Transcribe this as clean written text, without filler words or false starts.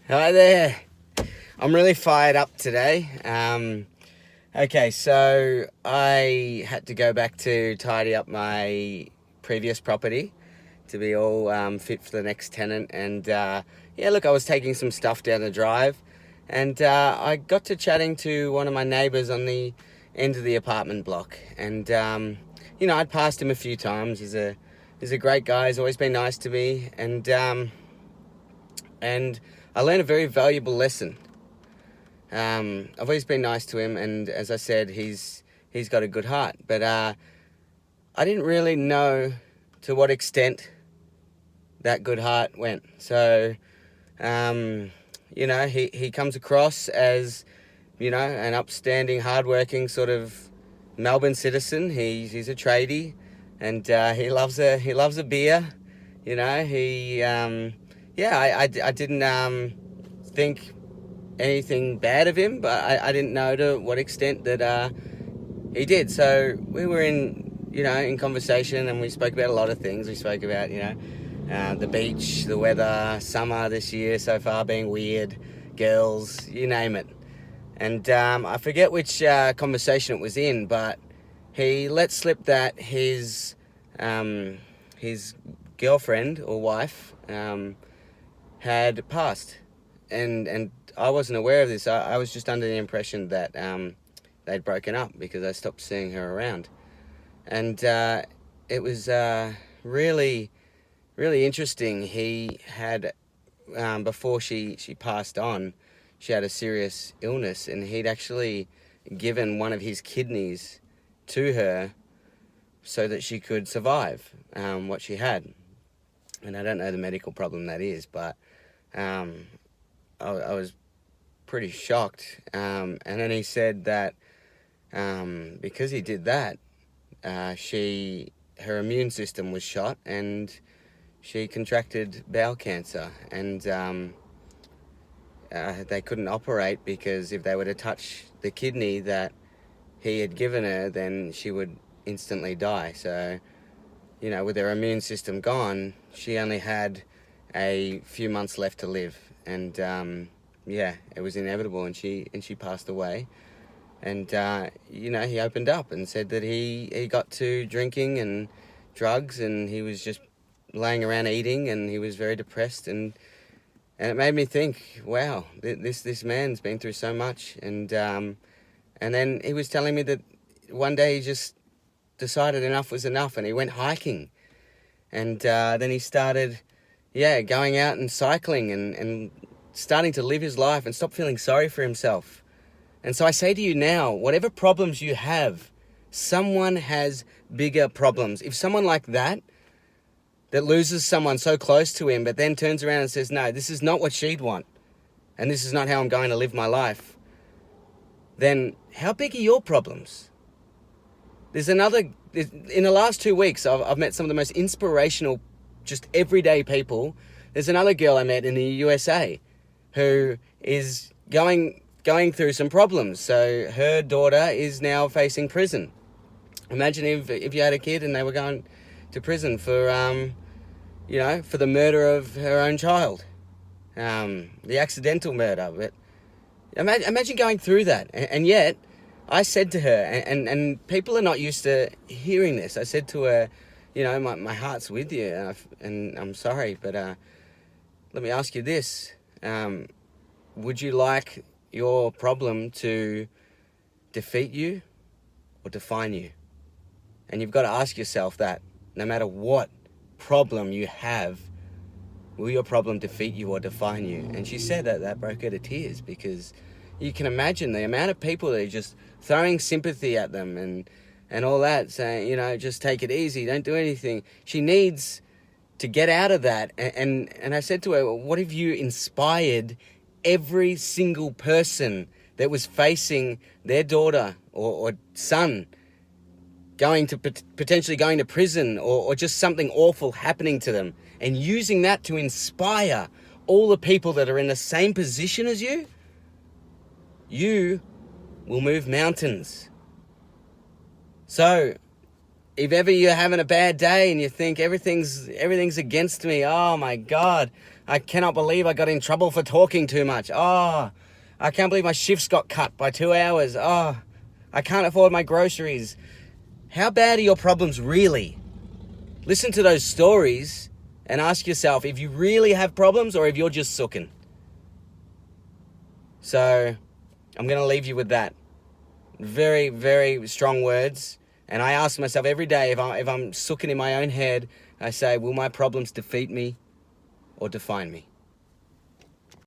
Hi there. I'm really fired up today. Okay, so I had to go back to tidy up my previous property to be all fit for the next tenant. And yeah, look, I was taking some stuff down the drive, and I got to chatting to one of my neighbours on the end of the apartment block. And I'd passed him a few times. He's a great guy. He's always been nice to me, and I learned a very valuable lesson. I've always been nice to him, and as I said, he's got a good heart. But I didn't really know to what extent that good heart went. So, he comes across as, an upstanding, hardworking sort of Melbourne citizen. He's a tradie, and he loves a beer. I didn't think anything bad of him, but I didn't know to what extent that he did. So we were in conversation, and we spoke about a lot of things. We spoke about, the beach, the weather, summer this year so far being weird, girls, you name it. And I forget which conversation it was in, but he let slip that his girlfriend or wife had passed, and I wasn't aware of this. I was just under the impression that they'd broken up because I stopped seeing her around, and it was really, really interesting. He had before she passed on, she had a serious illness, and he'd actually given one of his kidneys to her so that she could survive what she had. And I don't know the medical problem that is, but I was pretty shocked. And then he said that because he did that, her immune system was shot, and she contracted bowel cancer. And they couldn't operate because if they were to touch the kidney that he had given her, then she would instantly die. So, with her immune system gone, she only had a few months left to live. And it was inevitable, and she passed away. And he opened up and said that he got to drinking and drugs, and he was just laying around eating, and he was very depressed. And it made me think, wow, this man's been through so much. And then he was telling me that one day he just decided enough was enough, and he went hiking. And then he started, going out and cycling and starting to live his life and stop feeling sorry for himself. And so I say to you now, whatever problems you have, someone has bigger problems. If someone like that loses someone so close to him, but then turns around and says, no, this is not what she'd want, and this is not how I'm going to live my life, then how big are your problems? In the last 2 weeks, I've met some of the most inspirational, just everyday people. There's another girl I met in the USA who is going through some problems. So her daughter is now facing prison. Imagine if you had a kid and they were going to prison for, for the murder of her own child, the accidental murder. But imagine going through that, and yet I said to her, and people are not used to hearing this. I said to her, my heart's with you, and I'm sorry, but let me ask you this. Would you like your problem to defeat you or define you? And you've got to ask yourself that. No matter what problem you have, will your problem defeat you or define you? And she said that broke her to tears, because you can imagine the amount of people that are just throwing sympathy at them and all that, saying, just take it easy, don't do anything. She needs to get out of that. And I said to her, what if you inspired every single person that was facing their daughter or son potentially going to prison, or just something awful happening to them, and using that to inspire all the people that are in the same position as you? You will move mountains. So if ever you're having a bad day and you think everything's against me, oh my God, I cannot believe I got in trouble for talking too much. Oh, I can't believe my shifts got cut by 2 hours. Oh, I can't afford my groceries. How bad are your problems really? Listen to those stories and ask yourself if you really have problems or if you're just sooking. So I'm going to leave you with that. Very, very strong words. And I ask myself every day, if I'm sooking in my own head, I say, will my problems defeat me or define me?